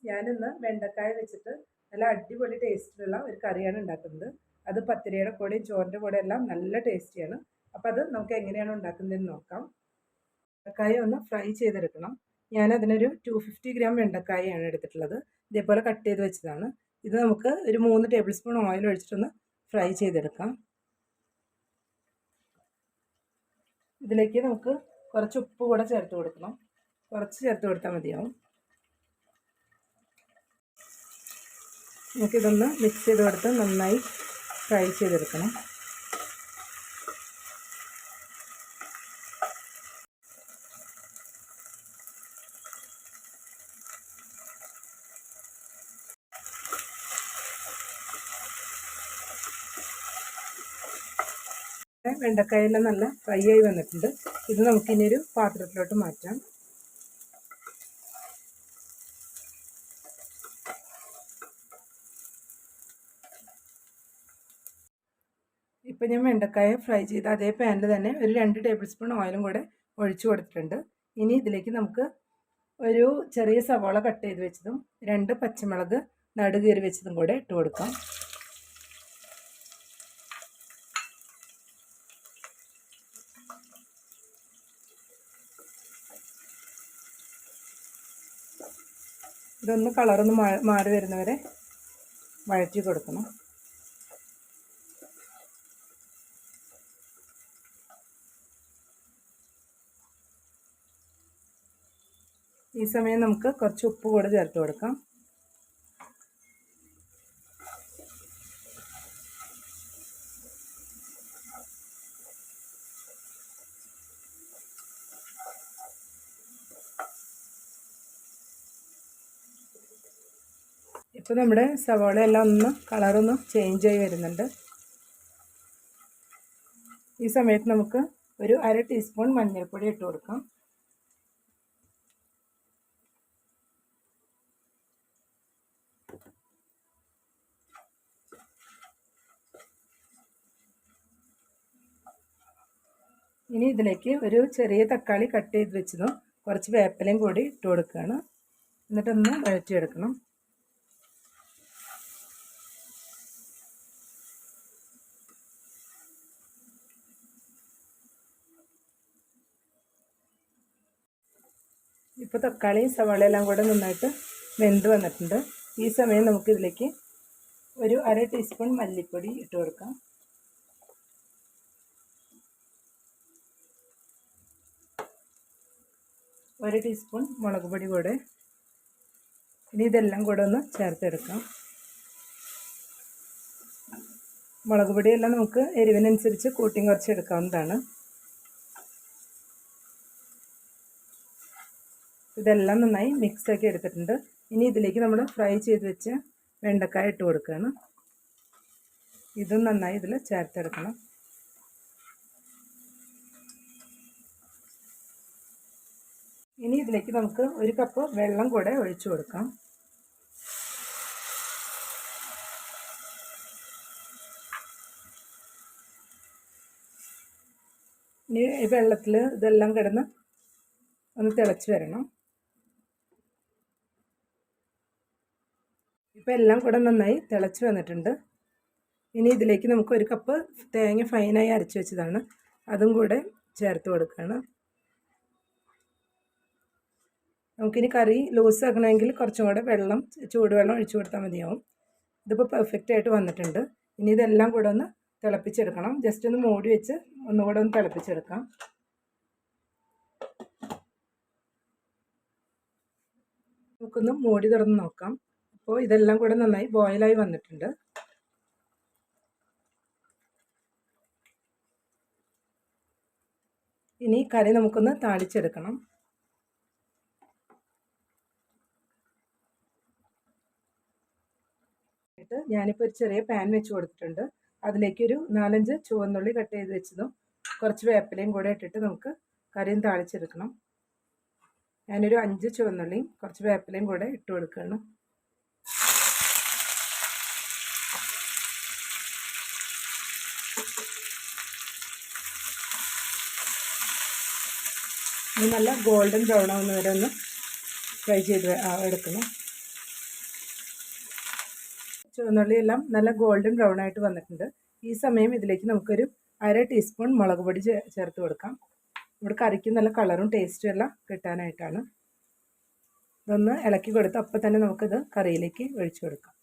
ഞാനിന്ന് വെണ്ടക്കായ വെച്ചിട്ട് നല്ല അടിപൊളി ടേസ്റ്റിലുള്ള ഒരു കറിയാണ് ഉണ്ടാക്കുന്നത്. അത് പത്തിരിയുടെ കൂടെയും ചോറിൻ്റെ കൂടെ എല്ലാം നല്ല ടേസ്റ്റിയാണ്. അപ്പോൾ അത് നമുക്ക് എങ്ങനെയാണ് ഉണ്ടാക്കുന്നതെന്ന് നോക്കാം. വെണ്ടക്കായ ഒന്ന് ഫ്രൈ ചെയ്തെടുക്കണം. ഞാനതിനൊരു 250 ഗ്രാം വെണ്ടക്കായയാണ് എടുത്തിട്ടുള്ളത്. ഇതേപോലെ കട്ട് ചെയ്ത് വെച്ചതാണ്. ഇത് നമുക്ക് ഒരു 3 ടേബിൾ സ്പൂൺ ഓയിൽ ഒഴിച്ചിട്ടൊന്ന് ഫ്രൈ ചെയ്തെടുക്കാം. ഇതിലേക്ക് നമുക്ക് കുറച്ച് ഉപ്പ് കൂടെ ചേർത്ത് കൊടുക്കണം. കുറച്ച് ചേർത്ത് കൊടുത്താൽ മതിയാവും. നമുക്കിതൊന്ന് മിക്സ് ചെയ്ത് കൊടുത്ത് നന്നായി ഫ്രൈ ചെയ്തെടുക്കണം. വെണ്ടക്കായെല്ലാം നല്ല ഫ്രൈ ആയി വന്നിട്ടുണ്ട്. ഇത് നമുക്കിനി ഒരു പാത്രത്തിലോട്ട് മാറ്റാം. ഇപ്പം ഞാൻ വെണ്ടക്കായ ഫ്രൈ ചെയ്ത് അതേ പാനിൽ തന്നെ ഒരു 2 ടേബിൾ സ്പൂൺ ഓയിലും കൂടെ ഒഴിച്ചു കൊടുത്തിട്ടുണ്ട്. ഇനി ഇതിലേക്ക് നമുക്ക് ഒരു ചെറിയ സവാള കട്ട് ചെയ്ത് വെച്ചതും 2 പച്ചമുളക് നടുകീറി വെച്ചതും കൂടെ ഇട്ട് കൊടുക്കാം. ഇതൊന്ന് കളറൊന്ന് മാറി വരുന്നവരെ വഴറ്റി കൊടുക്കണം. ഈ സമയം നമുക്ക് കുറച്ച് ഉപ്പ് കൂടെ ചേർത്ത് കൊടുക്കാം. ഇപ്പോൾ നമ്മുടെ സവാളയെല്ലാം ഒന്ന് കളറൊന്ന് ചേഞ്ച് ആയി വരുന്നുണ്ട്. ഈ സമയത്ത് നമുക്ക് ഒരു 1/2 ടീസ്പൂൺ മഞ്ഞൾപ്പൊടി ഇട്ട് കൊടുക്കാം. ഇനി ഇതിലേക്ക് ഒരു ചെറിയ തക്കാളി കട്ട് ചെയ്ത് വെച്ചതും കുറച്ച് വേപ്പിലയും കൂടി ഇട്ട് കൊടുക്കുകയാണ്. എന്നിട്ടൊന്ന് വഴറ്റിയെടുക്കണം. ഇപ്പോൾ തക്കാളിയും സവാളയെല്ലാം കൂടെ നന്നായിട്ട് വെന്ത് വന്നിട്ടുണ്ട്. ഈ സമയം നമുക്കിതിലേക്ക് ഒരു 1/2 ടീസ്പൂൺ മല്ലിപ്പൊടി ഇട്ട് കൊടുക്കാം. ഒരു ടീസ്പൂൺ മുളക് പൊടി കൂടെ. ഇനി ഇതെല്ലാം കൂടെ ഒന്ന് ചേർത്തെടുക്കാം. മുളക് പൊടിയെല്ലാം നമുക്ക് എരിവിനനുസരിച്ച് കൂട്ടിയും കുറച്ച് എടുക്കാവുന്നതാണ്. ഇതെല്ലാം നന്നായി മിക്സാക്കി എടുത്തിട്ടുണ്ട്. ഇനി ഇതിലേക്ക് നമ്മൾ ഫ്രൈ ചെയ്ത് വെച്ച വെണ്ടക്കായ ഇട്ട് കൊടുക്കുകയാണ്. ഇതും നന്നായി ഇതിൽ ചേർത്തെടുക്കണം. ഇനി ഇതിലേക്ക് നമുക്ക് 1 കപ്പ് വെള്ളം കൂടെ ഒഴിച്ചു കൊടുക്കാം. ഇനി ഈ വെള്ളത്തിൽ ഇതെല്ലാം കിടന്ന് ഒന്ന് തിളച്ച് വരണം. ഇപ്പോൾ എല്ലാം കൂടെ നന്നായി തിളച്ച് വന്നിട്ടുണ്ട്. ഇനി ഇതിലേക്ക് നമുക്ക് 1 കപ്പ് തേങ്ങ ഫൈനായി അരച്ച് വെച്ചതാണ്, അതും കൂടെ ചേർത്ത് കൊടുക്കുകയാണ്. നമുക്കിനി കറി ലൂസ് ആക്കണമെങ്കിൽ കുറച്ചും കൂടെ വെള്ളം, ചൂടുവെള്ളം ഒഴിച്ചു കൊടുത്താൽ മതിയാവും. ഇതിപ്പോൾ പെർഫെക്റ്റ് ആയിട്ട് വന്നിട്ടുണ്ട്. ഇനി ഇതെല്ലാം കൂടെ ഒന്ന് തിളപ്പിച്ചെടുക്കണം. ജസ്റ്റ് ഒന്ന് മൂടി വെച്ച് ഒന്നുകൂടെ ഒന്ന് തിളപ്പിച്ചെടുക്കാം. നമുക്കൊന്ന് മൂടി തുറന്ന് നോക്കാം. അപ്പോൾ ഇതെല്ലാം കൂടെ നന്നായി ബോയിലായി വന്നിട്ടുണ്ട്. ഇനി കറി നമുക്കൊന്ന് താളിച്ചെടുക്കണം. ഞാനിപ്പോൾ ഒരു ചെറിയ പാൻ വെച്ച് കൊടുത്തിട്ടുണ്ട്. അതിലേക്കൊരു 4-5 ചുവന്നുള്ളി കട്ട് ചെയ്ത് വെച്ചതും കുറച്ച് വേപ്പിലയും കൂടെ ഇട്ടിട്ട് നമുക്ക് കറിയും താളിച്ചെടുക്കണം. ഞാനൊരു 5 ചുവന്നുള്ളിയും കുറച്ച് വേപ്പിലയും കൂടെ ഇട്ട് കൊടുക്കുകയാണ്. ഇത് നല്ല ഗോൾഡൻ ബ്രൗൺ ആവുന്ന വരെ ഒന്ന് ഫ്രൈ ചെയ്ത് എടുക്കണം. ചുവന്നുള്ളി എല്ലാം നല്ല ഗോൾഡൻ ബ്രൗൺ ആയിട്ട് വന്നിട്ടുണ്ട്. ഈ സമയം ഇതിലേക്ക് നമുക്കൊരു 1/2 ടീസ്പൂൺ മുളക് പൊടി ചേർത്ത് കൊടുക്കാം. നമ്മുടെ കറിക്ക് നല്ല കളറും ടേസ്റ്റും എല്ലാം കിട്ടാനായിട്ടാണ്. ഇതൊന്ന് ഇളക്കി കൊടുത്ത് അപ്പം തന്നെ നമുക്കിത് കറിയിലേക്ക് ഒഴിച്ചു കൊടുക്കാം.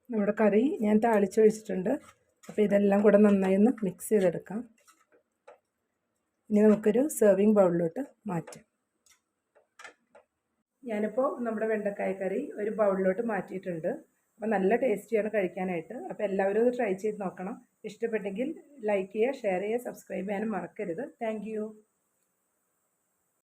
നമ്മുടെ കറി ഞാൻ താളിച്ചൊഴിച്ചിട്ടുണ്ട്. അപ്പോൾ ഇതെല്ലാം കൂടെ നന്നായി ഒന്ന് മിക്സ് ചെയ്തെടുക്കാം. ഇനി നമുക്കൊരു സെർവിങ് ബൗളിലോട്ട് മാറ്റാം. ഞാനിപ്പോൾ നമ്മുടെ വെണ്ടക്കായ കറി ഒരു ബൗളിലോട്ട് മാറ്റിയിട്ടുണ്ട്. അപ്പോൾ നല്ല ടേസ്റ്റിയാണ് കഴിക്കാനായിട്ട്. അപ്പോൾ എല്ലാവരും ഇത് ട്രൈ ചെയ്ത് നോക്കണം. ഇഷ്ടപ്പെട്ടെങ്കിൽ ലൈക്ക് ചെയ്യുക, ഷെയർ ചെയ്യുക, സബ്സ്ക്രൈബ് ചെയ്യാനും മറക്കരുത്. താങ്ക്